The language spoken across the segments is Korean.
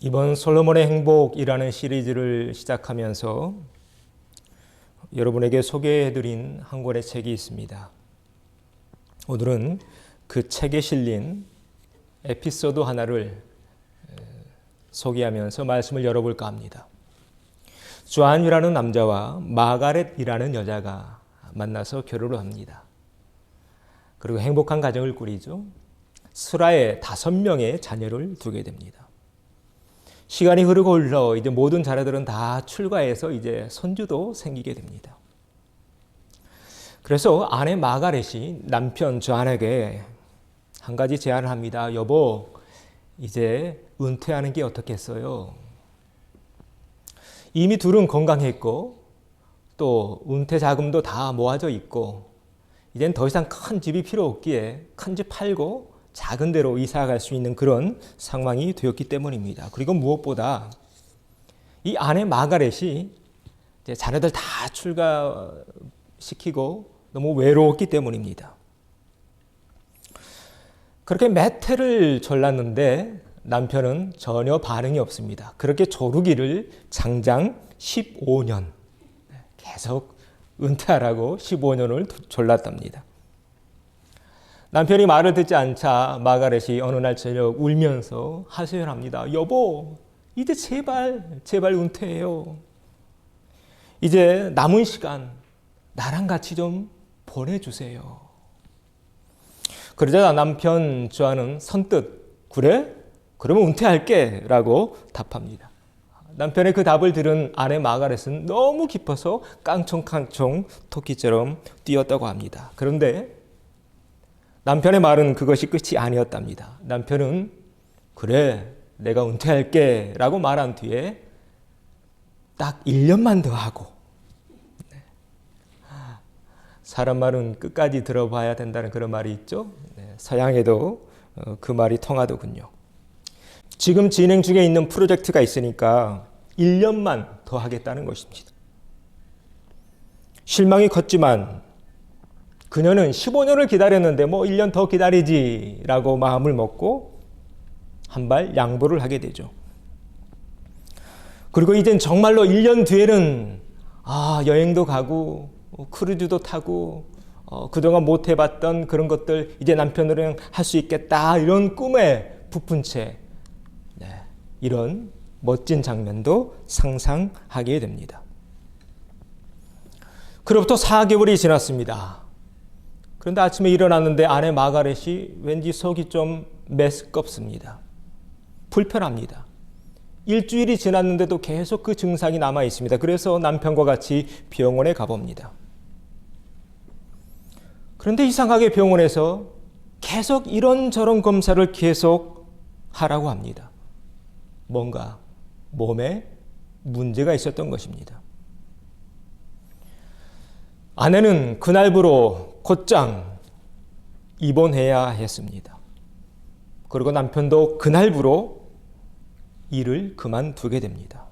이번 솔로몬의 행복이라는 시리즈를 시작하면서 여러분에게 소개해드린 한 권의 책이 있습니다. 오늘은 그 책에 실린 에피소드 하나를 소개하면서 말씀을 열어볼까 합니다. 존이라는 남자와 마가렛이라는 여자가 만나서 결혼을 합니다. 그리고 행복한 가정을 꾸리죠. 스라에 5명의 자녀를 두게 됩니다. 시간이 흐르고 흘러 이제 모든 자녀들은 다 출가해서 이제 손주도 생기게 됩니다. 그래서 아내 마가렛이 남편 존에게 한 가지 제안을 합니다. 여보, 이제 은퇴하는 게 어떻겠어요? 이미 둘은 건강했고 또 은퇴 자금도 다 모아져 있고 이젠 더 이상 큰 집이 필요 없기에 큰 집 팔고 작은 데로 이사 갈 수 있는 그런 상황이 되었기 때문입니다. 그리고 무엇보다 이 아내 마가렛이 이제 자녀들 다 출가시키고 너무 외로웠기 때문입니다. 그렇게 몇 해를 졸랐는데 남편은 전혀 반응이 없습니다. 그렇게 조르기를 장장 15년 계속 은퇴하라고 15년을 졸랐답니다. 남편이 말을 듣지 않자 마가렛이 어느 날 저녁 울면서 하소연합니다. 여보, 이제 제발 은퇴해요. 이제 남은 시간 나랑 같이 좀 보내주세요. 그러자 남편 존은 선뜻 그래? 그러면 은퇴할게 라고 답합니다. 남편의 그 답을 들은 아내 마가렛은 너무 기뻐서 깡총깡총 토끼처럼 뛰었다고 합니다. 그런데 남편의 말은 그것이 끝이 아니었답니다. 남편은 그래, 내가 은퇴할게 라고 말한 뒤에 딱 1년만 더 하고, 사람 말은 끝까지 들어봐야 된다는 그런 말이 있죠. 서양에도 그 말이 통하더군요. 지금 진행 중에 있는 프로젝트가 있으니까 1년만 더 하겠다는 것입니다. 실망이 컸지만 그녀는 15년을 기다렸는데 1년 더 기다리지 라고 마음을 먹고 한 발 양보를 하게 되죠. 그리고 이젠 정말로 1년 뒤에는 여행도 가고 크루즈도 타고 그동안 못 해봤던 그런 것들 이제 남편으로는 할 수 있겠다 이런 꿈에 부푼 채 이런 멋진 장면도 상상하게 됩니다. 그로부터 4개월이 지났습니다. 그런데 아침에 일어났는데 아내 마가렛이 왠지 속이 좀 메스껍습니다. 불편합니다. 일주일이 지났는데도 계속 그 증상이 남아 있습니다. 그래서 남편과 같이 병원에 가봅니다. 그런데 이상하게 병원에서 계속 이런저런 검사를 계속 하라고 합니다. 뭔가 몸에 문제가 있었던 것입니다. 아내는 그날부로 곧장 입원해야 했습니다. 그리고 남편도 그날부로 일을 그만두게 됩니다.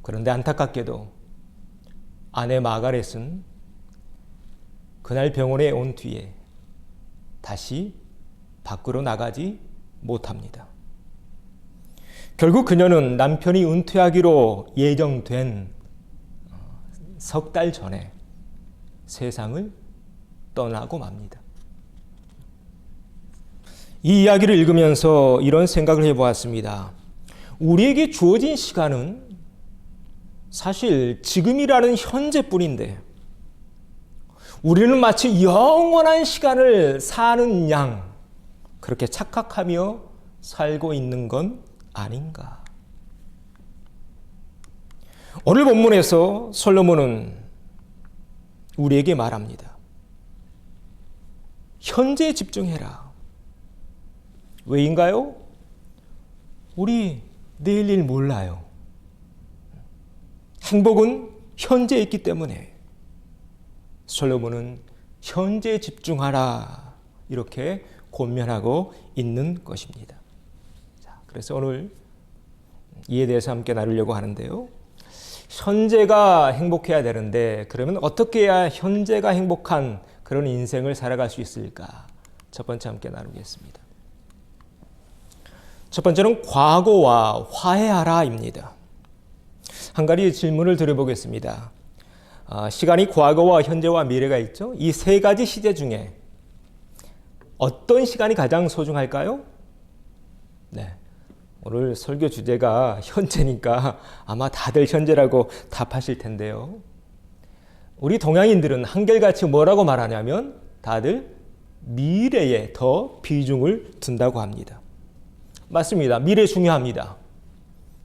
그런데 안타깝게도 아내 마가렛은 그날 병원에 온 뒤에 다시 밖으로 나가지 못합니다. 결국 그녀는 남편이 은퇴하기로 예정된 석 달 전에 세상을 떠나고 맙니다. 이 이야기를 읽으면서 이런 생각을 해보았습니다. 우리에게 주어진 시간은 사실 지금이라는 현재뿐인데 우리는 마치 영원한 시간을 사는 양 그렇게 착각하며 살고 있는 건 아닌가. 오늘 본문에서 솔로몬은 우리에게 말합니다. 현재에 집중해라. 왜인가요? 우리 내일 일 몰라요. 행복은 현재에 있기 때문에 솔로몬은 현재에 집중하라 이렇게 권면하고 있는 것입니다. 자, 그래서 오늘 이에 대해서 함께 나누려고 하는데요. 현재가 행복해야 되는데 그러면 어떻게 해야 현재가 행복한 그런 인생을 살아갈 수 있을까? 첫 번째 함께 나누겠습니다. 첫 번째는 과거와 화해하라입니다. 한 가지 질문을 드려보겠습니다. 시간이 과거와 현재와 미래가 있죠. 이 세 가지 시제 중에 어떤 시간이 가장 소중할까요? 네. 오늘 설교 주제가 현재니까 아마 다들 현재라고 답하실 텐데요. 우리 동양인들은 한결같이 뭐라고 말하냐면 다들 미래에 더 비중을 둔다고 합니다. 맞습니다. 미래 중요합니다.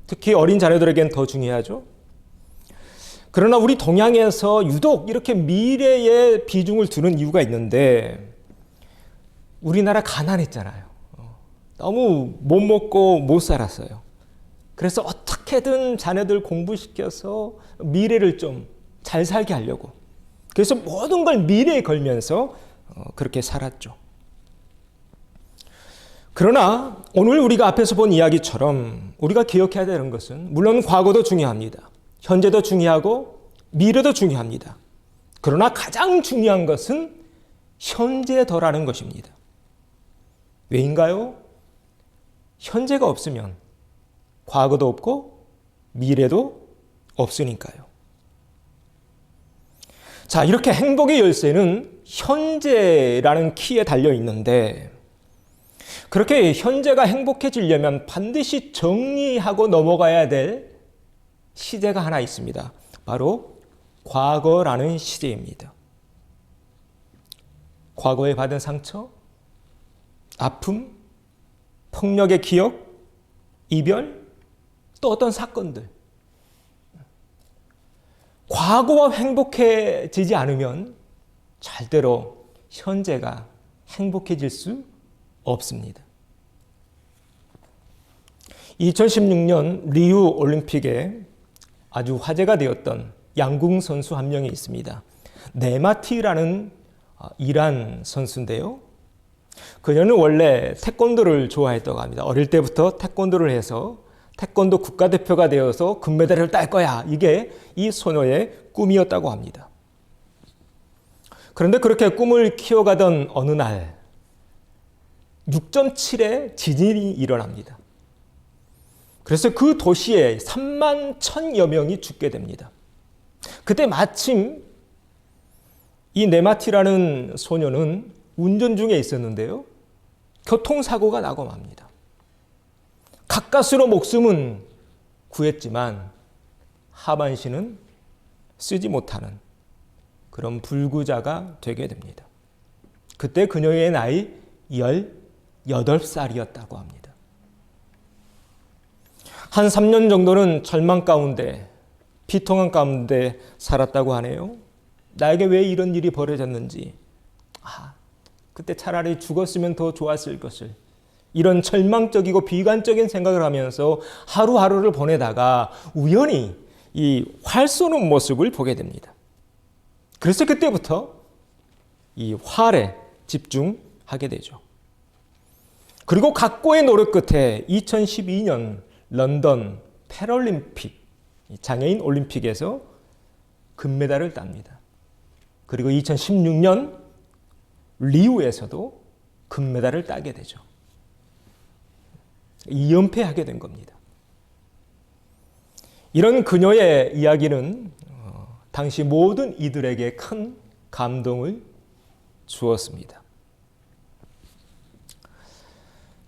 특히 어린 자녀들에겐 더 중요하죠. 그러나 우리 동양에서 유독 이렇게 미래에 비중을 두는 이유가 있는데 우리나라 가난했잖아요. 너무 못 먹고 못 살았어요. 그래서 어떻게든 자녀들 공부시켜서 미래를 좀 잘 살게 하려고. 그래서 모든 걸 미래에 걸면서 그렇게 살았죠. 그러나 오늘 우리가 앞에서 본 이야기처럼 우리가 기억해야 되는 것은 물론 과거도 중요합니다. 현재도 중요하고 미래도 중요합니다. 그러나 가장 중요한 것은 현재더라는 것입니다. 왜인가요? 현재가 없으면 과거도 없고 미래도 없으니까요. 자, 이렇게 행복의 열쇠는 현재라는 키에 달려 있는데 그렇게 현재가 행복해지려면 반드시 정리하고 넘어가야 될 시제가 하나 있습니다. 바로 과거라는 시제입니다. 과거에 받은 상처, 아픔, 폭력의 기억, 이별, 또 어떤 사건들. 과거와 행복해지지 않으면 절대로 현재가 행복해질 수 없습니다. 2016년 리우 올림픽에 아주 화제가 되었던 양궁 선수 한 명이 있습니다. 네마티라는 이란 선수인데요. 그녀는 원래 태권도를 좋아했다고 합니다. 어릴 때부터 태권도를 해서 태권도 국가대표가 되어서 금메달을 딸 거야. 이게 이 소녀의 꿈이었다고 합니다. 그런데 그렇게 꿈을 키워가던 어느 날 6.7의 지진이 일어납니다. 그래서 그 도시에 3만 1,000여 명이 죽게 됩니다. 그때 마침 이 네마티라는 소녀는 운전 중에 있었는데요. 교통사고가 나고 맙니다. 가까스로 목숨은 구했지만 하반신은 쓰지 못하는 그런 불구자가 되게 됩니다. 그때 그녀의 나이 18살이었다고 합니다. 한 3년 정도는 절망 가운데, 비통한 가운데 살았다고 하네요. 나에게 왜 이런 일이 벌어졌는지, 그때 차라리 죽었으면 더 좋았을 것을, 이런 절망적이고 비관적인 생각을 하면서 하루하루를 보내다가 우연히 이 활 쏘는 모습을 보게 됩니다. 그래서 그때부터 이 활에 집중하게 되죠. 그리고 각고의 노력 끝에 2012년 런던 패럴림픽 장애인 올림픽에서 금메달을 땁니다. 그리고 2016년 리우에서도 금메달을 따게 되죠. 2연패하게 된 겁니다. 이런 그녀의 이야기는 당시 모든 이들에게 큰 감동을 주었습니다.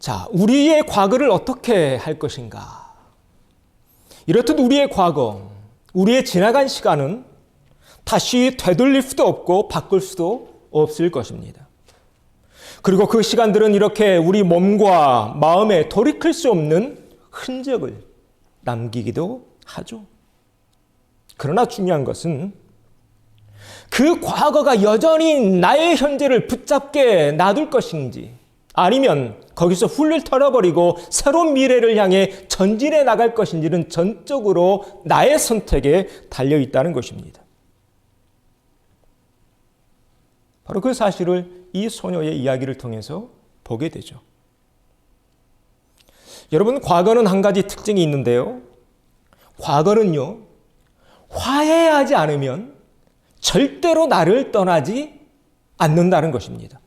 자, 우리의 과거를 어떻게 할 것인가? 이렇듯 우리의 과거, 우리의 지나간 시간은 다시 되돌릴 수도 없고 바꿀 수도 없을 것입니다. 그리고 그 시간들은 이렇게 우리 몸과 마음에 돌이킬 수 없는 흔적을 남기기도 하죠. 그러나 중요한 것은 그 과거가 여전히 나의 현재를 붙잡게 놔둘 것인지 아니면 거기서 훌훌 털어버리고 새로운 미래를 향해 전진해 나갈 것인지는 전적으로 나의 선택에 달려있다는 것입니다. 바로 그 사실을 이 소녀의 이야기를 통해서 보게 되죠. 여러분, 과거는 한 가지 특징이 있는데요. 과거는요, 화해하지 않으면 절대로 나를 떠나지 않는다는 것입니다.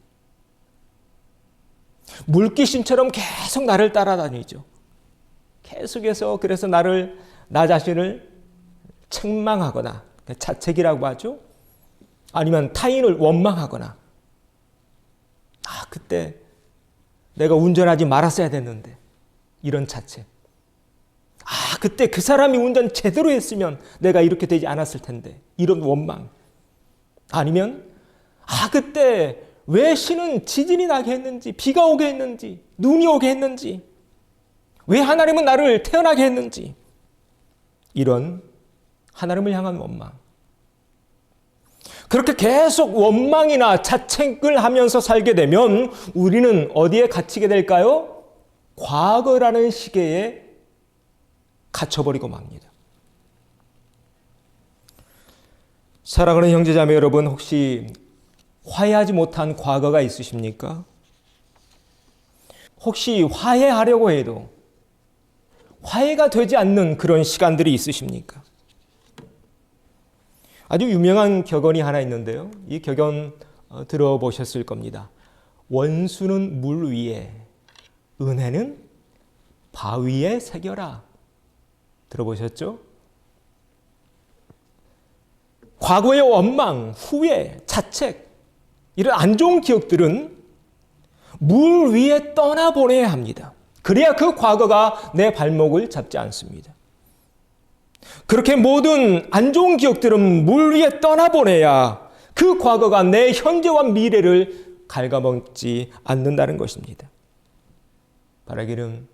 물귀신처럼 계속 나를 따라다니죠. 계속해서 그래서 나 자신을 책망하거나, 자책이라고 하죠. 아니면 타인을 원망하거나, 그때 내가 운전하지 말았어야 됐는데, 이런 자책. 그때 그 사람이 운전 제대로 했으면 내가 이렇게 되지 않았을 텐데, 이런 원망. 아니면 그때 왜 신은 지진이 나게 했는지, 비가 오게 했는지, 눈이 오게 했는지, 왜 하나님은 나를 태어나게 했는지, 이런 하나님을 향한 원망. 그렇게 계속 원망이나 자책을 하면서 살게 되면 우리는 어디에 갇히게 될까요? 과거라는 시계에 갇혀버리고 맙니다. 사랑하는 형제자매 여러분, 혹시 화해하지 못한 과거가 있으십니까? 혹시 화해하려고 해도 화해가 되지 않는 그런 시간들이 있으십니까? 아주 유명한 격언이 하나 있는데요. 이 격언 들어보셨을 겁니다. 원수는 물 위에, 은혜는 바위에 새겨라. 들어보셨죠? 과거의 원망, 후회, 자책, 이런 안 좋은 기억들은 물 위에 떠나보내야 합니다. 그래야 그 과거가 내 발목을 잡지 않습니다. 그렇게 모든 안 좋은 기억들은 물 위에 떠나보내야 그 과거가 내 현재와 미래를 갉아먹지 않는다는 것입니다. 바라기는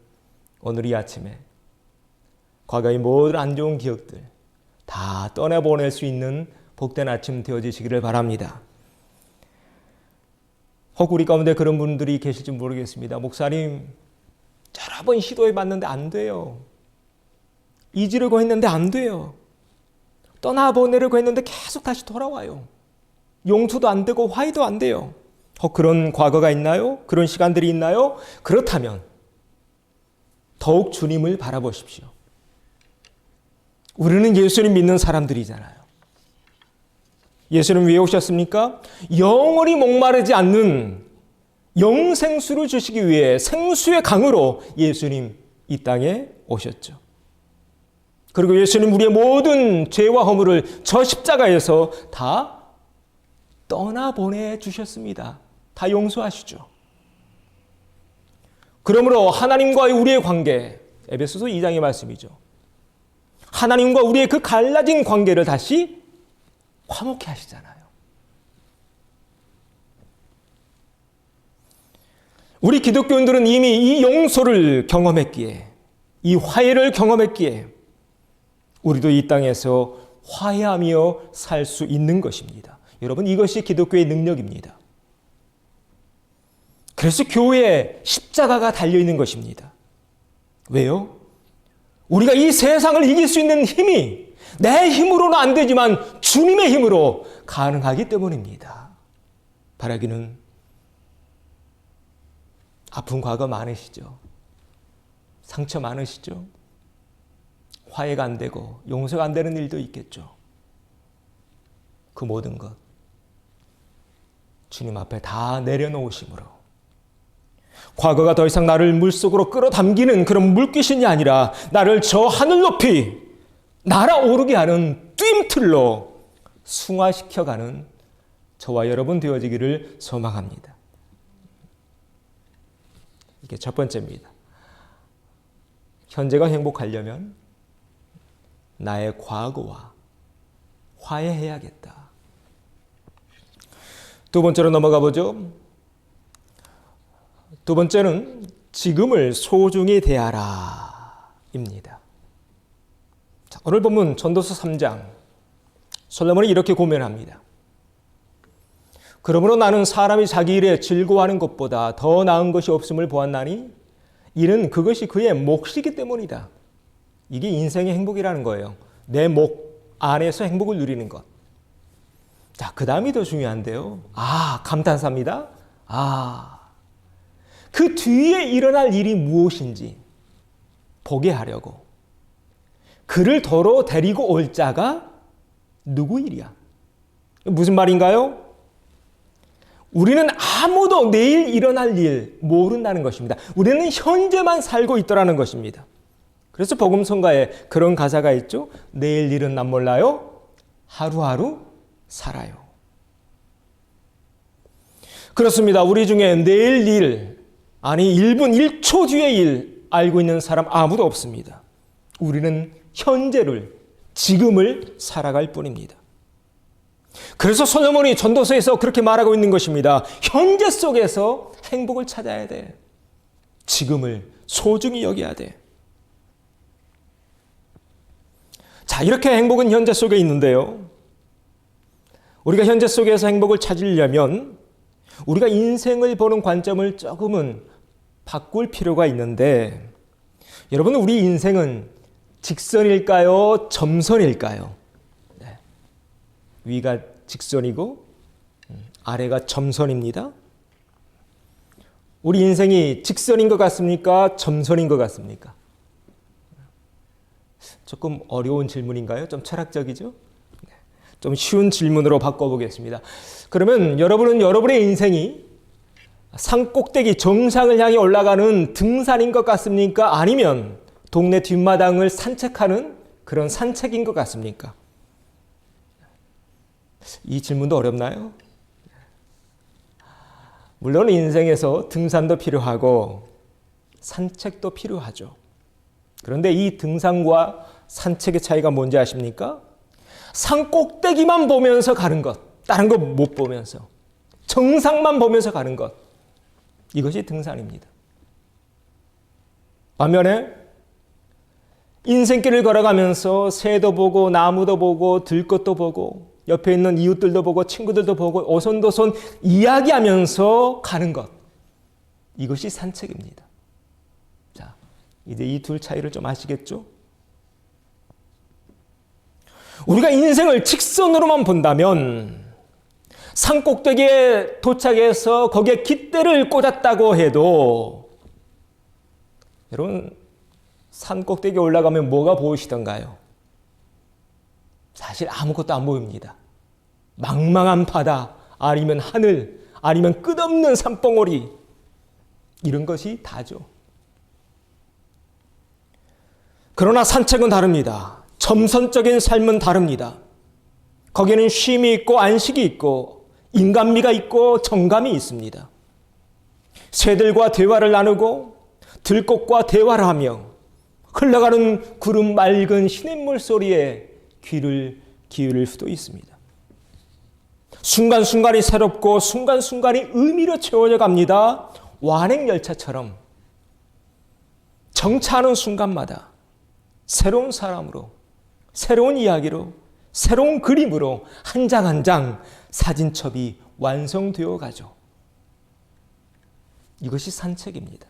오늘 이 아침에 과거의 모든 안 좋은 기억들 다 떠나보낼 수 있는 복된 아침 되어지시기를 바랍니다. 혹 우리 가운데 그런 분들이 계실지 모르겠습니다. 목사님, 여러 번 시도해봤는데 안 돼요. 잊으려고 했는데 안 돼요. 떠나보내려고 했는데 계속 다시 돌아와요. 용서도 안 되고 화해도 안 돼요. 혹 그런 과거가 있나요? 그런 시간들이 있나요? 그렇다면 더욱 주님을 바라보십시오. 우리는 예수님 믿는 사람들이잖아요. 예수님 왜 오셨습니까? 영원히 목마르지 않는 영생수를 주시기 위해 생수의 강으로 예수님 이 땅에 오셨죠. 그리고 예수님 우리의 모든 죄와 허물을 저 십자가에서 다 떠나보내 주셨습니다. 다 용서하시죠. 그러므로 하나님과의 우리의 관계, 에베소서 2장의 말씀이죠. 하나님과 우리의 그 갈라진 관계를 다시 화목케 하시잖아요. 우리 기독교인들은 이미 이 용서를 경험했기에, 이 화해를 경험했기에 우리도 이 땅에서 화해하며 살 수 있는 것입니다. 여러분, 이것이 기독교의 능력입니다. 그래서 교회에 십자가가 달려있는 것입니다. 왜요? 우리가 이 세상을 이길 수 있는 힘이 내 힘으로는 안 되지만 주님의 힘으로 가능하기 때문입니다. 바라기는 아픈 과거 많으시죠? 상처 많으시죠? 화해가 안 되고 용서가 안 되는 일도 있겠죠. 그 모든 것 주님 앞에 다 내려놓으심으로 과거가 더 이상 나를 물속으로 끌어당기는 그런 물귀신이 아니라 나를 저 하늘 높이 날아오르게 하는 뜀틀로 승화시켜가는 저와 여러분 되어지기를 소망합니다. 이게 첫 번째입니다. 현재가 행복하려면 나의 과거와 화해해야겠다. 두 번째로 넘어가 보죠. 두 번째는 지금을 소중히 대하라 입니다. 자, 오늘 본문 전도서 3장 솔로몬이 이렇게 고면합니다. 그러므로 나는 사람이 자기 일에 즐거워하는 것보다 더 나은 것이 없음을 보았나니 이는 그것이 그의 몫이기 때문이다. 이게 인생의 행복이라는 거예요. 내 목 안에서 행복을 누리는 것. 자, 그 다음이 더 중요한데요. 감탄사입니다. 그 뒤에 일어날 일이 무엇인지 보게 하려고 그를 도로 데리고 올 자가 누구 일이야? 무슨 말인가요? 우리는 아무도 내일 일어날 일 모른다는 것입니다. 우리는 현재만 살고 있더라는 것입니다. 그래서 복음성가에 그런 가사가 있죠. 내일 일은 난 몰라요. 하루하루 살아요. 그렇습니다. 우리 중에 내일 일, 아니 1분 1초 뒤의 일 알고 있는 사람 아무도 없습니다. 우리는 현재를, 지금을 살아갈 뿐입니다. 그래서 솔로몬이 전도서에서 그렇게 말하고 있는 것입니다. 현재 속에서 행복을 찾아야 돼. 지금을 소중히 여겨야 돼. 자, 이렇게 행복은 현재 속에 있는데요. 우리가 현재 속에서 행복을 찾으려면 우리가 인생을 보는 관점을 조금은 바꿀 필요가 있는데, 여러분, 우리 인생은 직선일까요? 점선일까요? 네. 위가 직선이고 아래가 점선입니다. 우리 인생이 직선인 것 같습니까? 점선인 것 같습니까? 조금 어려운 질문인가요? 좀 철학적이죠? 좀 쉬운 질문으로 바꿔보겠습니다. 그러면 여러분은 여러분의 인생이 산 꼭대기 정상을 향해 올라가는 등산인 것 같습니까? 아니면 동네 뒷마당을 산책하는 그런 산책인 것 같습니까? 이 질문도 어렵나요? 물론 인생에서 등산도 필요하고 산책도 필요하죠. 그런데 이 등산과 산책의 차이가 뭔지 아십니까? 산 꼭대기만 보면서 가는 것, 다른 거 못 보면서, 정상만 보면서 가는 것, 이것이 등산입니다. 반면에 인생길을 걸어가면서 새도 보고 나무도 보고 들것도 보고 옆에 있는 이웃들도 보고 친구들도 보고 오손도손 이야기하면서 가는 것, 이것이 산책입니다. 자, 이제 이 둘 차이를 좀 아시겠죠? 우리가 인생을 직선으로만 본다면 산 꼭대기에 도착해서 거기에 깃대를 꽂았다고 해도, 여러분, 산 꼭대기에 올라가면 뭐가 보이시던가요? 사실 아무것도 안 보입니다. 망망한 바다, 아니면 하늘, 아니면 끝없는 산봉우리, 이런 것이 다죠. 그러나 산책은 다릅니다. 점선적인 삶은 다릅니다. 거기에는 쉼이 있고 안식이 있고 인간미가 있고 정감이 있습니다. 새들과 대화를 나누고 들꽃과 대화를 하며 흘러가는 구름 맑은 시냇물 소리에 귀를 기울일 수도 있습니다. 순간순간이 새롭고 순간순간이 의미로 채워져 갑니다. 완행열차처럼 정차하는 순간마다 새로운 사람으로, 새로운 이야기로, 새로운 그림으로 한 장 한 장 사진첩이 완성되어 가죠. 이것이 산책입니다.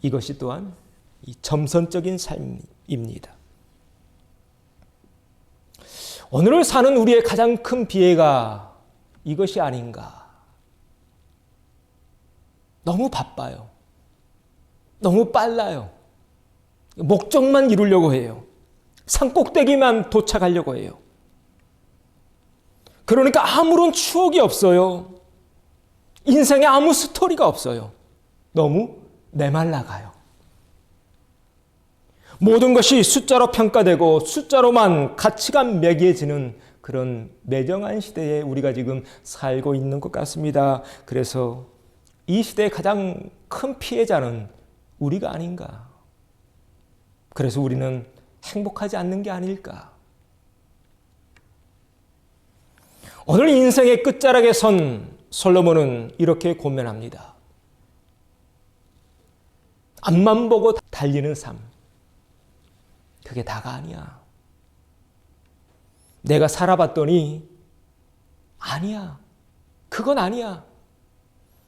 이것이 또한 이 점선적인 삶입니다. 오늘을 사는 우리의 가장 큰 비애가 이것이 아닌가. 너무 바빠요. 너무 빨라요. 목적만 이루려고 해요. 산 꼭대기만 도착하려고 해요. 그러니까 아무런 추억이 없어요. 인생에 아무 스토리가 없어요. 너무 메말라가요. 모든 것이 숫자로 평가되고 숫자로만 가치가 매겨지는 그런 매정한 시대에 우리가 지금 살고 있는 것 같습니다. 그래서 이 시대의 가장 큰 피해자는 우리가 아닌가. 그래서 우리는 행복하지 않는 게 아닐까. 오늘 인생의 끝자락에 선 솔로몬은 이렇게 고면합니다. 앞만 보고 달리는 삶, 그게 다가 아니야. 내가 살아봤더니 아니야. 그건 아니야.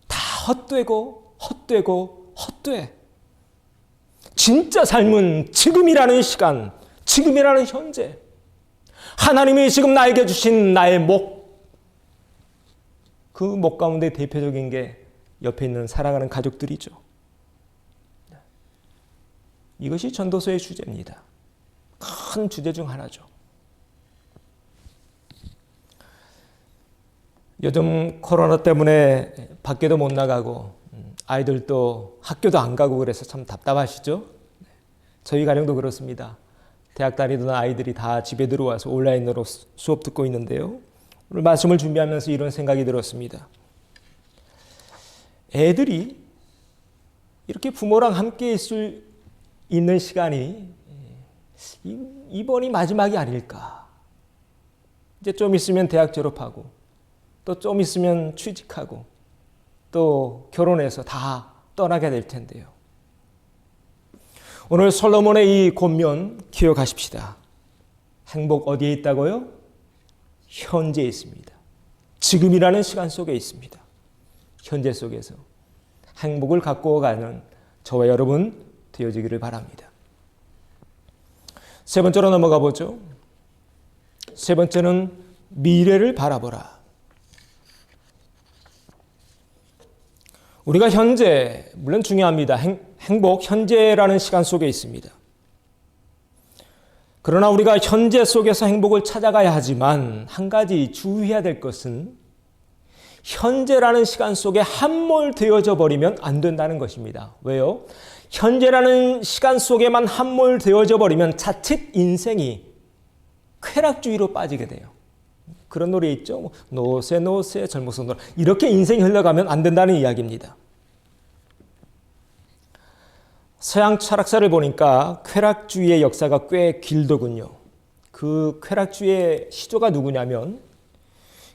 다 헛되고 헛되고 헛돼. 진짜 삶은 지금이라는 시간, 지금이라는 현재. 하나님이 지금 나에게 주신 나의 목, 그 목 가운데 대표적인 게 옆에 있는 사랑하는 가족들이죠. 이것이 전도서의 주제입니다. 큰 주제 중 하나죠. 요즘 코로나 때문에 밖에도 못 나가고 아이들도 학교도 안 가고 그래서 참 답답하시죠? 저희 가정도 그렇습니다. 대학 다니던 아이들이 다 집에 들어와서 온라인으로 수업 듣고 있는데요. 오늘 말씀을 준비하면서 이런 생각이 들었습니다. 애들이 이렇게 부모랑 함께 있는 시간이 이번이 마지막이 아닐까. 이제 좀 있으면 대학 졸업하고 또 좀 있으면 취직하고 또 결혼해서 다 떠나게 될 텐데요. 오늘 솔로몬의 이 권면 기억하십시다. 행복 어디에 있다고요? 현재에 있습니다. 지금이라는 시간 속에 있습니다. 현재 속에서 행복을 갖고 가는 저와 여러분 되어지기를 바랍니다. 세 번째로 넘어가 보죠. 세 번째는 미래를 바라보라. 우리가 현재, 물론 중요합니다. 행복, 현재라는 시간 속에 있습니다. 그러나 우리가 현재 속에서 행복을 찾아가야 하지만 한 가지 주의해야 될 것은 현재라는 시간 속에 함몰되어져 버리면 안 된다는 것입니다. 왜요? 현재라는 시간 속에만 함몰되어져 버리면 자칫 인생이 쾌락주의로 빠지게 돼요. 그런 노래 있죠. 노세 노세 젊어서 놀아. 이렇게 인생이 흘러가면 안 된다는 이야기입니다. 서양 철학사를 보니까 쾌락주의의 역사가 꽤 길더군요. 그 쾌락주의의 시조가 누구냐면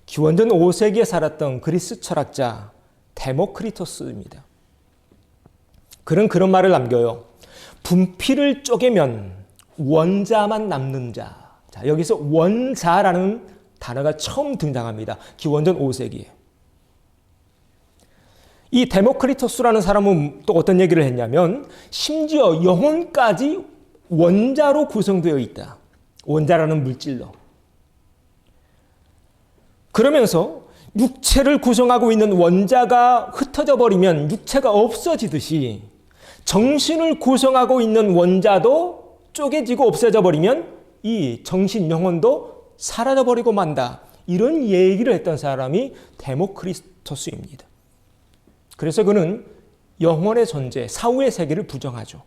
기원전 5세기에 살았던 그리스 철학자 데모크리토스입니다. 그는 그런 말을 남겨요. 분필을 쪼개면 원자만 남는 자. 자, 여기서 원자라는 단어가 처음 등장합니다. 기원전 5세기에. 이 데모크리토스라는 사람은 또 어떤 얘기를 했냐면 심지어 영혼까지 원자로 구성되어 있다. 원자라는 물질로. 그러면서 육체를 구성하고 있는 원자가 흩어져 버리면 육체가 없어지듯이 정신을 구성하고 있는 원자도 쪼개지고 없어져 버리면 이 정신, 영혼도 사라져버리고 만다. 이런 얘기를 했던 사람이 데모크리토스입니다. 그래서 그는 영혼의 존재, 사후의 세계를 부정하죠.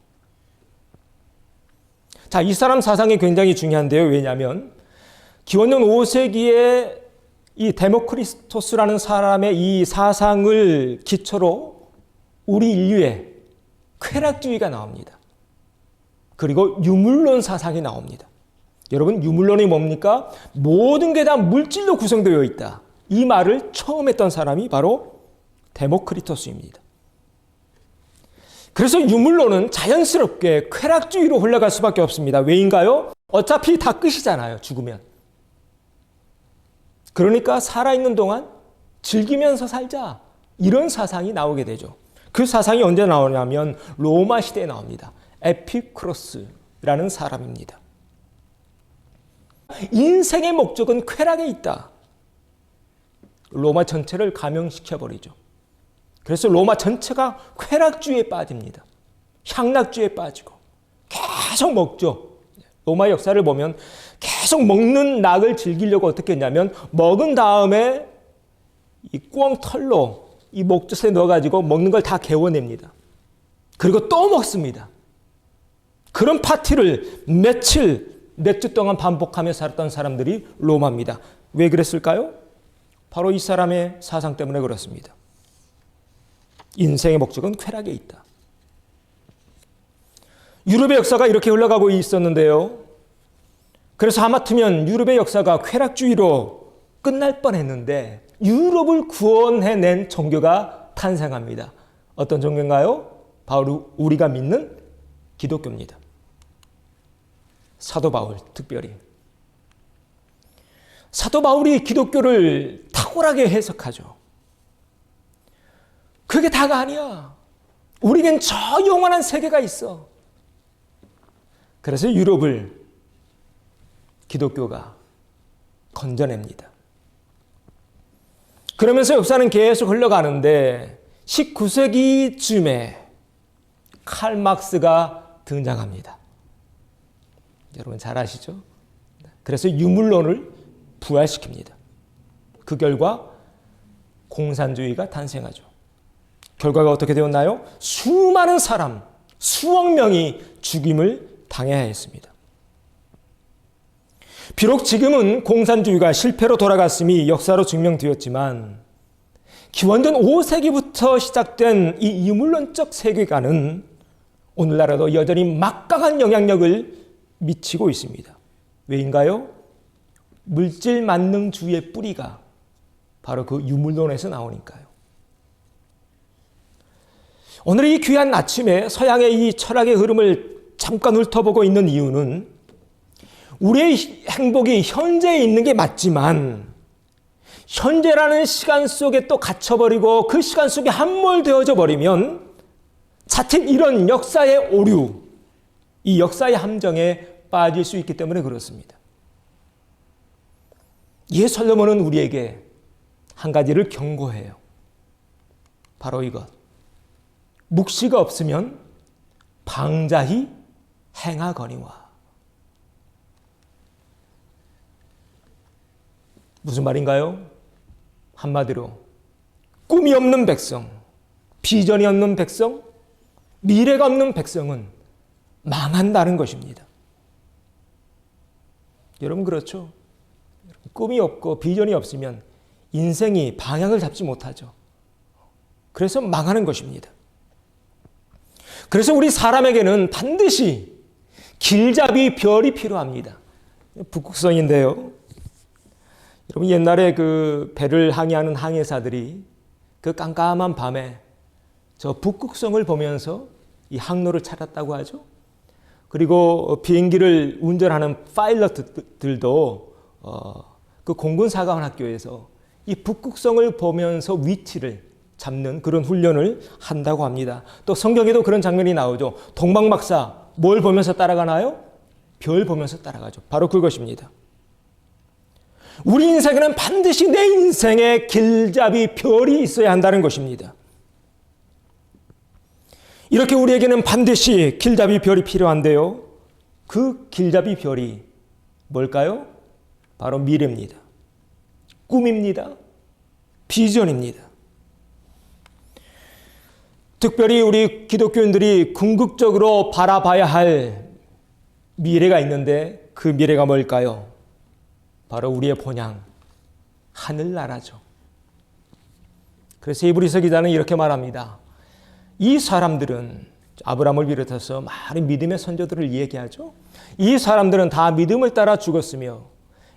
자, 이 사람 사상이 굉장히 중요한데요. 왜냐하면 기원전 5세기에 이 데모크리토스라는 사람의 이 사상을 기초로 우리 인류의 쾌락주의가 나옵니다. 그리고 유물론 사상이 나옵니다. 여러분, 유물론이 뭡니까? 모든 게 다 물질로 구성되어 있다. 이 말을 처음 했던 사람이 바로 데모크리토스입니다. 그래서 유물론은 자연스럽게 쾌락주의로 흘러갈 수밖에 없습니다. 왜인가요? 어차피 다 끝이잖아요. 죽으면. 그러니까 살아있는 동안 즐기면서 살자. 이런 사상이 나오게 되죠. 그 사상이 언제 나오냐면 로마 시대에 나옵니다. 에피쿠로스라는 사람입니다. 인생의 목적은 쾌락에 있다. 로마 전체를 감형시켜버리죠. 그래서 로마 전체가 쾌락주의에 빠집니다. 향락주의에 빠지고 계속 먹죠. 로마 역사를 보면 계속 먹는 낙을 즐기려고 어떻게 했냐면 먹은 다음에 이 꽁털로 이 목젖에 넣어가지고 먹는 걸 다 개워냅니다. 그리고 또 먹습니다. 그런 파티를 몇 주 동안 반복하며 살았던 사람들이 로마입니다. 왜 그랬을까요? 바로 이 사람의 사상 때문에 그렇습니다. 인생의 목적은 쾌락에 있다. 유럽의 역사가 이렇게 흘러가고 있었는데요. 그래서 하마터면 유럽의 역사가 쾌락주의로 끝날 뻔했는데 유럽을 구원해낸 종교가 탄생합니다. 어떤 종교인가요? 바로 우리가 믿는 기독교입니다. 사도 바울 특별히. 사도 바울이 기독교를 탁월하게 해석하죠. 그게 다가 아니야. 우리에겐 저 영원한 세계가 있어. 그래서 유럽을 기독교가 건져냅니다. 그러면서 역사는 계속 흘러가는데 19세기쯤에 칼 막스가 등장합니다. 여러분 잘 아시죠? 그래서 유물론을 부활시킵니다. 그 결과 공산주의가 탄생하죠. 결과가 어떻게 되었나요? 수많은 사람, 수억 명이 죽임을 당해야 했습니다. 비록 지금은 공산주의가 실패로 돌아갔음이 역사로 증명되었지만 기원전 5세기부터 시작된 이 유물론적 세계관은 오늘날에도 여전히 막강한 영향력을 미치고 있습니다. 왜인가요? 물질 만능주의의 뿌리가 바로 그 유물론에서 나오니까요. 오늘 이 귀한 아침에 서양의 이 철학의 흐름을 잠깐 훑어보고 있는 이유는 우리의 행복이 현재에 있는 게 맞지만 현재라는 시간 속에 또 갇혀버리고 그 시간 속에 함몰되어져 버리면 자칫 이런 역사의 오류, 이 역사의 함정에 빠질 수 있기 때문에 그렇습니다. 이에 솔로몬은 우리에게 한 가지를 경고해요. 바로 이것. 묵시가 없으면 방자히 행하거니와. 무슨 말인가요? 한마디로 꿈이 없는 백성, 비전이 없는 백성, 미래가 없는 백성은 망한다는 것입니다. 여러분 그렇죠? 꿈이 없고 비전이 없으면 인생이 방향을 잡지 못하죠. 그래서 망하는 것입니다. 그래서 우리 사람에게는 반드시 길잡이 별이 필요합니다. 북극성인데요. 여러분 옛날에 그 배를 항해하는 항해사들이 그 깜깜한 밤에 저 북극성을 보면서 이 항로를 찾았다고 하죠. 그리고 비행기를 운전하는 파일럿들도 그 공군사관학교에서 이 북극성을 보면서 위치를 잡는 그런 훈련을 한다고 합니다. 또 성경에도 그런 장면이 나오죠. 동방박사 뭘 보면서 따라가나요? 별 보면서 따라가죠. 바로 그것입니다. 우리 인생에는 반드시 내 인생에 길잡이 별이 있어야 한다는 것입니다. 이렇게 우리에게는 반드시 길잡이 별이 필요한데요. 그 길잡이 별이 뭘까요? 바로 미래입니다. 꿈입니다. 비전입니다. 특별히 우리 기독교인들이 궁극적으로 바라봐야 할 미래가 있는데 그 미래가 뭘까요? 바로 우리의 본향, 하늘나라죠. 그래서 히브리서 기자는 이렇게 말합니다. 이 사람들은 아브라함을 비롯해서 많은 믿음의 선조들을 얘기하죠. 이 사람들은 다 믿음을 따라 죽었으며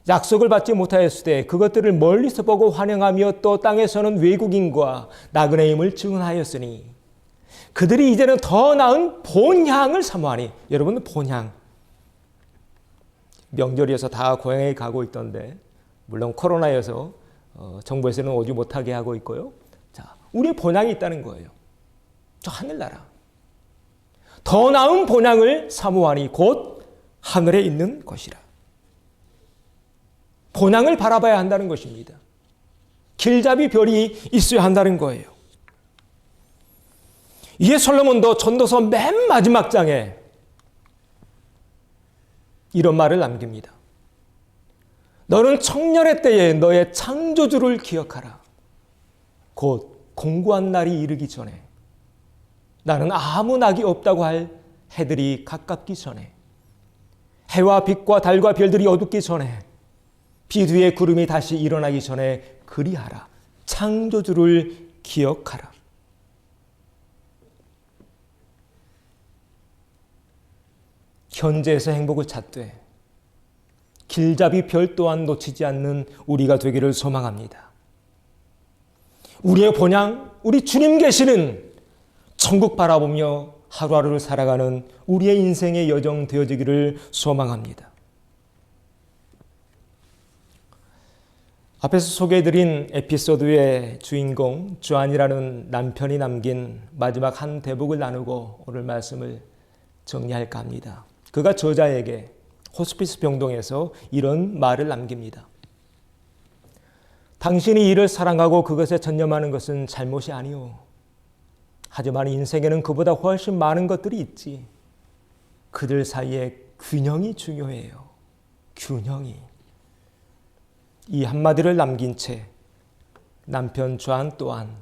약속을 받지 못하였을 때 그것들을 멀리서 보고 환영하며 또 땅에서는 외국인과 나그네 임을 증언하였으니 그들이 이제는 더 나은 본향을 사모하니. 여러분 본향. 명절이어서 다 고향에 가고 있던데 물론 코로나여서 정부에서는 오지 못하게 하고 있고요. 자, 우리의 본향이 있다는 거예요. 저 하늘나라. 더 나은 본향을 사모하니 곧 하늘에 있는 것이라. 본향을 바라봐야 한다는 것입니다. 길잡이 별이 있어야 한다는 거예요. 이에 솔로몬도 전도서 맨 마지막 장에 이런 말을 남깁니다. 너는 청년의 때에 너의 창조주를 기억하라. 곧 공고한 날이 이르기 전에 나는 아무 낙이 없다고 할 해들이 가깝기 전에 해와 빛과 달과 별들이 어둡기 전에 비 뒤에 구름이 다시 일어나기 전에 그리하라. 창조주를 기억하라. 현재에서 행복을 찾되 길잡이 별 또한 놓치지 않는 우리가 되기를 소망합니다. 우리의 본향, 우리 주님 계시는 천국 바라보며 하루하루를 살아가는 우리의 인생의 여정 되어지기를 소망합니다. 앞에서 소개해드린 에피소드의 주인공 주안이라는 남편이 남긴 마지막 한 대목을 나누고 오늘 말씀을 정리할까 합니다. 그가 저자에게 호스피스 병동에서 이런 말을 남깁니다. 당신이 이를 사랑하고 그것에 전념하는 것은 잘못이 아니오. 하지만 인생에는 그보다 훨씬 많은 것들이 있지. 그들 사이에 균형이 중요해요. 균형이. 이 한마디를 남긴 채 남편 존 또한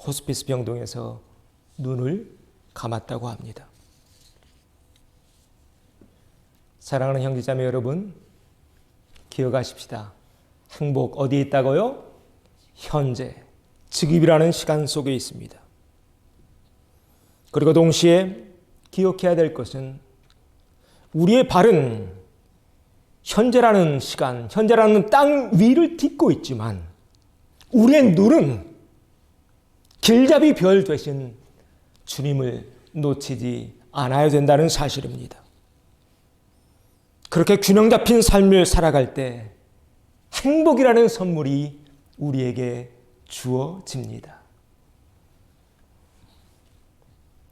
호스피스 병동에서 눈을 감았다고 합니다. 사랑하는 형제자매 여러분, 기억하십시다. 행복 어디에 있다고요? 현재, 지금이라는 시간 속에 있습니다. 그리고 동시에 기억해야 될 것은 우리의 발은 현재라는 시간, 현재라는 땅 위를 딛고 있지만 우리의 눈은 길잡이 별 되신 주님을 놓치지 않아야 된다는 사실입니다. 그렇게 균형 잡힌 삶을 살아갈 때 행복이라는 선물이 우리에게 주어집니다.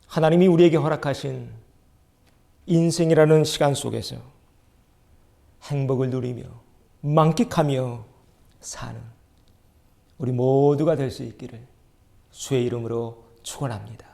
하나님이 우리에게 허락하신 인생이라는 시간 속에서 행복을 누리며 만끽하며 사는 우리 모두가 될 수 있기를 주의 이름으로 축원합니다.